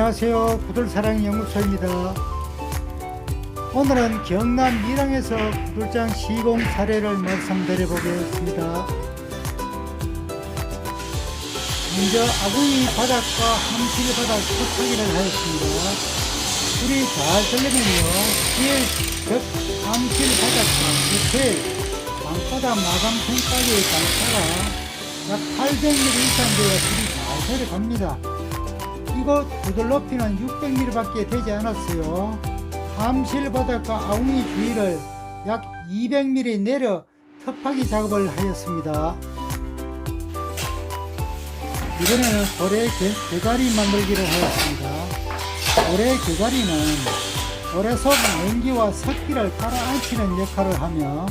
안녕하세요. 구들사랑연구소입니다. 오늘은 경남 밀양에서 구들장 시공 사례를 말씀드려 보겠습니다. 먼저 아궁이 바닥과 함실 바닥 톱하기를 하였습니다. 불이 잘 들리면요, 뒤에 함실 바닥과 옆에 방바닥 마감 평가기의 단차가 약 800mm 이상 되어 불이 잘 들어갑니다. 이곳 구들 높이는 600mm 밖에 되지 않았어요. 함실 바닥과 아궁이 주위를 약 200mm 내려 톱하기 작업을 하였습니다. 이번에는 고래 개가리 만들기를 하였습니다. 고래 개가리는 고래 속 냉기와 습기를 가라앉히는 역할을 하며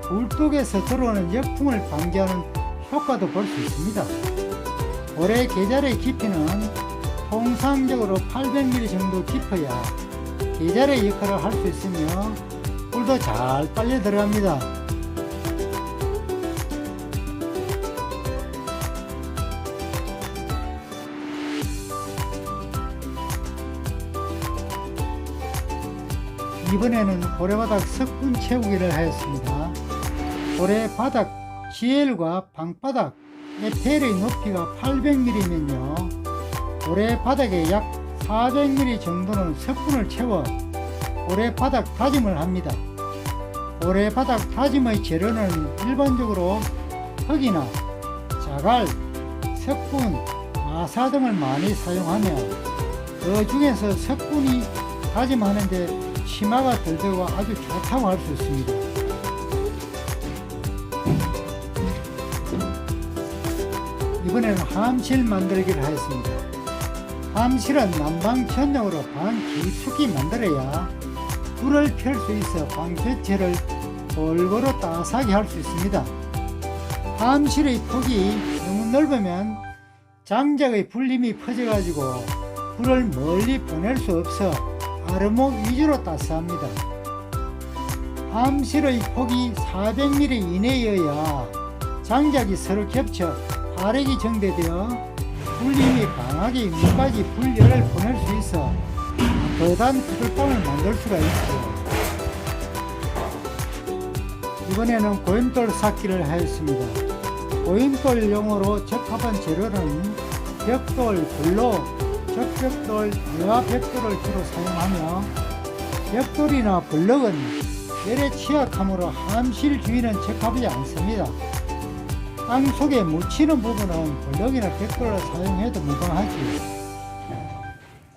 굴뚝에서 들어오는 역풍을 방지하는 효과도 볼 수 있습니다. 고래 계절의 깊이는 통상적으로 800mm 정도 깊어야 계절의 역할을 할 수 있으며 꿀도 잘 빨려 들어갑니다. 이번에는 고래바닥 석분 채우기를 하였습니다. 고래바닥 GL과 방바닥 에펠의 높이가 800mm면요, 고래바닥에 약 400mm 정도는 석분을 채워 고래바닥 다짐을 합니다. 고래바닥 다짐의 재료는 일반적으로 흙이나 자갈, 석분, 마사 등을 많이 사용하며 그 중에서 석분이 다짐하는데 치마가 덜 되고 아주 좋다고 할 수 있습니다. 이번에는 함실 만들기를 하였습니다. 함실은 난방 전용으로 방 깊숙이 만들어야 불을 펼 수 있어 방 전체를 골고루 따스하게 할 수 있습니다. 함실의 폭이 너무 넓으면 장작의 불림이 퍼져가지고 불을 멀리 보낼 수 없어 아르목 위주로 따스합니다. 함실의 폭이 400mm 이내여야 장작이 서로 겹쳐 화력이 정대되어 불림이 강하게 위까지 불열을 보낼 수 있어 거단 구들방을 만들 수가 있죠. 이번에는 고임돌 쌓기를 하였습니다. 고임돌용으로 적합한 재료는 벽돌, 블록, 적벽돌, 여화벽돌을 주로 사용하며 벽돌이나 블록은 열에 취약하므로 함실 주위는 적합하지 않습니다. 땅 속에 묻히는 부분은 블럭이나 벽돌을 사용해도 무방하지.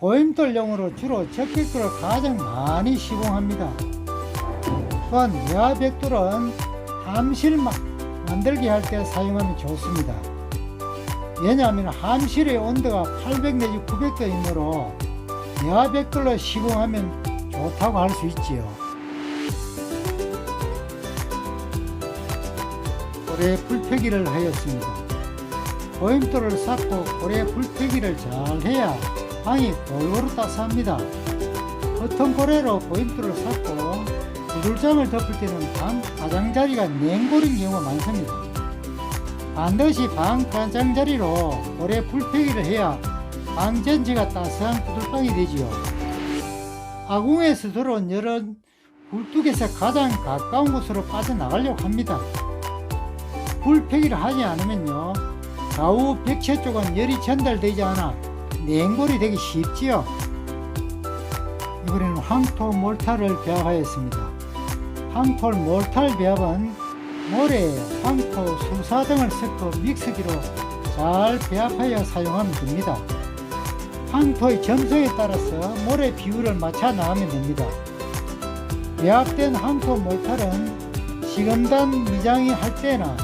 고임돌용으로 주로 적벽돌을 가장 많이 시공합니다. 또한 여화벽돌은 함실 만들기 할 때 사용하면 좋습니다. 왜냐하면 함실의 온도가 800 내지 900도이므로 여화벽돌로 시공하면 좋다고 할 수 있지요. 고래 불패기를 하였습니다. 고임돌을 쌓고 고래 불패기를 잘 해야 방이 골고루 따스합니다. 보통 고래로 고임돌을 쌓고 구들장을 덮을 때는 방 가장자리가 냉골인 경우가 많습니다. 반드시 방 가장자리로 고래 불패기를 해야 방 전체가 따스한 구들방이 되지요. 아궁에서 들어온 열은 굴뚝에서 가장 가까운 곳으로 빠져나가려고 합니다. 불패기를 하지 않으면요, 좌우 벽체 쪽은 열이 전달되지 않아 냉골이 되기 쉽지요. 이번에는 황토 몰타를 배합하였습니다. 황토 몰타 배합은 모래, 황토, 수사 등을 섞어 믹서기로 잘 배합하여 사용하면 됩니다. 황토의 점성에 따라서 모래 비율을 맞춰 나가면 됩니다. 배합된 황토 몰타는 시금단 미장이 할 때나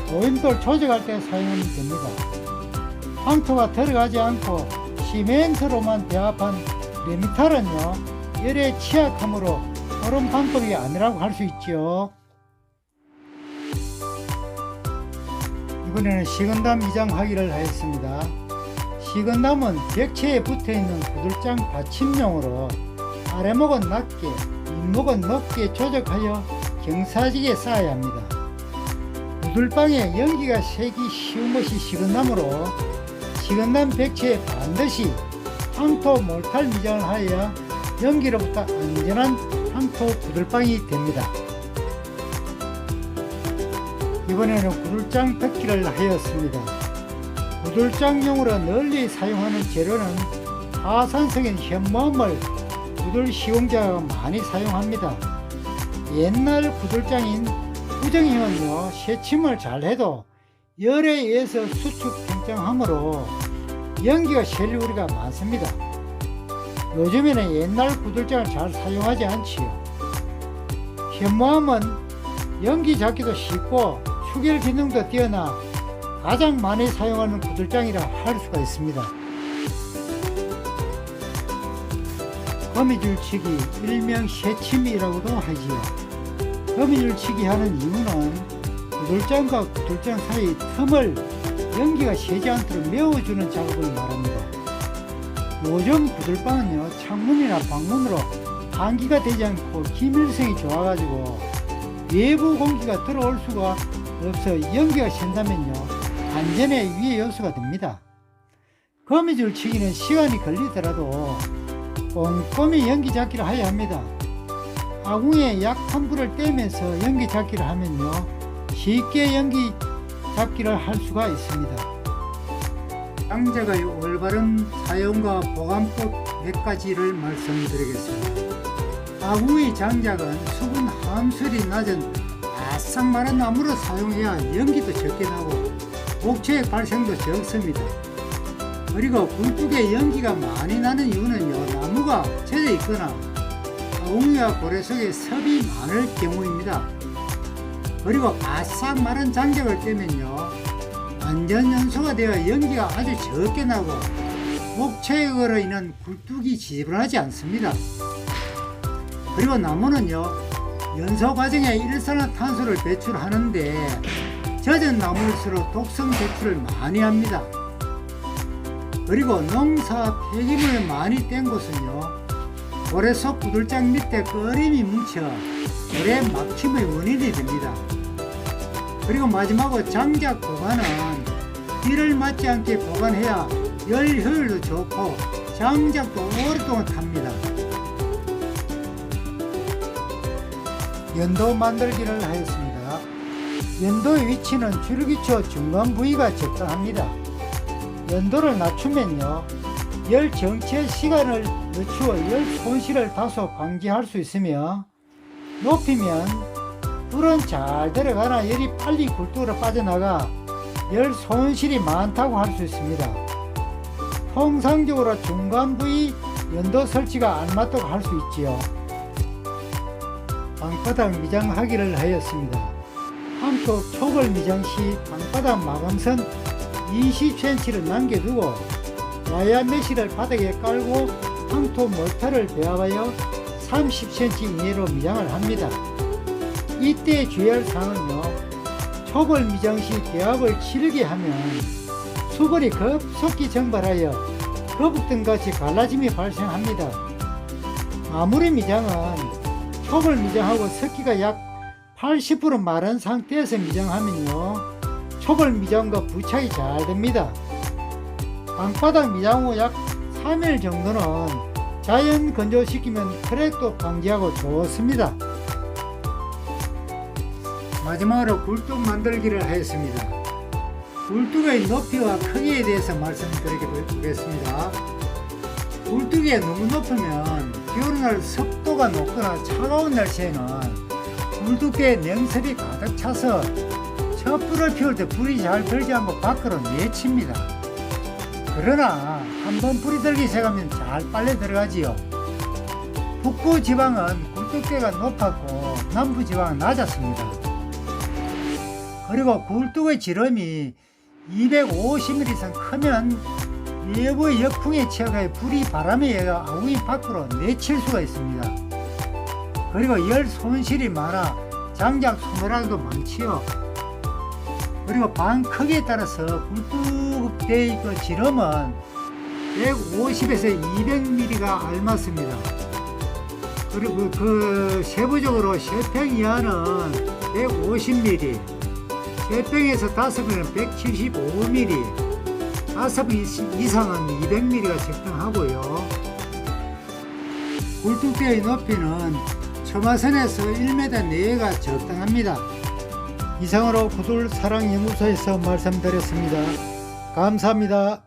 고임돌 조직할 때 사용하면 됩니다. 황토가 들어가지 않고 시멘트로만 배합한 레미탈은요, 열에 취약하므로 옳은 방법이 아니라고 할 수 있죠. 이번에는 식은담 이장하기를 하였습니다. 식은담은 벽체에 붙어있는 구들장 받침용으로 아래목은 낮게, 윗목은 높게 조작하여 경사지게 쌓아야 합니다. 구들방에 연기가 새기 쉬운 것이 식은나무로 식은남 백체에 반드시 항토 몰탈 미장을 하여 연기로부터 안전한 항토 구들방이 됩니다. 이번에는 구들장 덮기를 하였습니다. 구들장용으로 널리 사용하는 재료는 하산성인 현무암을 구들 시공자가 많이 사용합니다. 옛날 구들장인 구정형은요, 새침을 잘해도 열에 의해서 수축 팽창하므로 연기가 셀 우려가 많습니다. 요즘에는 옛날 구들장을 잘 사용하지 않지요. 현무암은 연기 잡기도 쉽고 추결 기능도 뛰어나 가장 많이 사용하는 구들장이라 할 수가 있습니다. 거미줄치기, 일명 새침이라고도 하지요. 거미줄치기 하는 이유는 구들장과 구들장 사이 틈을 연기가 새지 않도록 메워주는 작업을 말합니다. 요즘 구들방은요, 창문이나 방문으로 환기가 되지 않고 기밀성이 좋아가지고 외부 공기가 들어올 수가 없어 연기가 샌다면요, 안전에 위해 요소가 됩니다. 거미줄 치기는 시간이 걸리더라도 꼼꼼히 연기 잡기를 해야 합니다. 아궁이에 약한 불을 떼면서 연기 잡기를 하면요, 쉽게 연기 잡기를 할 수가 있습니다. 장작의 올바른 사용과 보관법 몇 가지를 말씀드리겠습니다. 아궁이 장작은 수분 함수율이 낮은 바싹 마른 나무로 사용해야 연기도 적게 나고 목재의 발생도 적습니다. 그리고 굴뚝에 연기가 많이 나는 이유는요, 나무가 젖어 있거나 아궁이와 고래 속에 섭이 많을 경우입니다. 그리고 바싹 마른 장작을 떼면요, 완전 연소가 되어 연기가 아주 적게 나고 목체액으로 인한 굴뚝이 지저분하지 않습니다. 그리고 나무는요, 연소 과정에 일산화탄소를 배출하는데 젖은 나무일수록 독성 배출을 많이 합니다. 그리고 농사 폐기물을 많이 뗀 곳은요, 고래 속 구들장 밑에 끓임이 뭉쳐 고래 막힘의 원인이 됩니다. 그리고 마지막으로 장작 보관은 비를 맞지 않게 보관해야 열 효율도 좋고 장작도 오랫동안 탑니다. 연도 만들기를 하였습니다. 연도의 위치는 줄기초 중간 부위가 적당합니다. 연도를 낮추면요, 열 정체 시간을 늦추어 열 손실을 다소 방지할 수 있으며, 높이면 불은 잘 들어가나 열이 빨리 굴뚝으로 빠져나가 열 손실이 많다고 할 수 있습니다. 통상적으로 중간 부위 연도 설치가 안 맞다고 할 수 있지요. 방바닥 미장하기를 하였습니다. 한쪽 촉을 미장 시 방바닥 마감선 20cm를 남겨두고 와이어 메시를 바닥에 깔고 항토 몰타를 배합하여 30cm 이내로 미장을 합니다. 이때 주의할 사항은요, 촉을 미장 시 배합을 치르게 하면 수분이 급속히 증발하여 거북등같이 갈라짐이 발생합니다. 마무리 미장은 촉을 미장하고 습기가 약 80% 마른 상태에서 미장하면요, 촉을 미장과 부착이 잘 됩니다. 방바닥 미장 후 약 3일 정도는 자연 건조시키면 크랙도 방지하고 좋습니다. 마지막으로 굴뚝 만들기를 하였습니다. 굴뚝의 높이와 크기에 대해서 말씀드리겠습니다. 굴뚝이 너무 높으면 비오는 날 습도가 높거나 차가운 날씨에는 굴뚝에 냉습이 가득 차서 촛불을 피울 때 불이 잘 들지 않고 밖으로 내칩니다. 그러나 한번 불이 들기 시작하면 잘 빨려 들어가지요. 북부 지방은 굴뚝대가 높았고 남부 지방은 낮았습니다. 그리고 굴뚝의 지름이 250mm 이상 크면 외부의 역풍에 취약하여 불이 바람에 의해 아궁이 밖으로 내칠 수가 있습니다. 그리고 열 손실이 많아 장작 소멸하기도 많지요. 그리고 방 크기에 따라서 굴뚝대의 그 지름은 150에서 200mm가 알맞습니다. 그리고 그 세부적으로 3평 이하는 150mm, 3평에서 5평은 175mm, 아섭 이상은 200mm가 적당하고요. 굴뚝대의 높이는 처마선에서 1m 내외가 적당합니다. 이상으로 구돌사랑연구소에서 말씀드렸습니다. 감사합니다.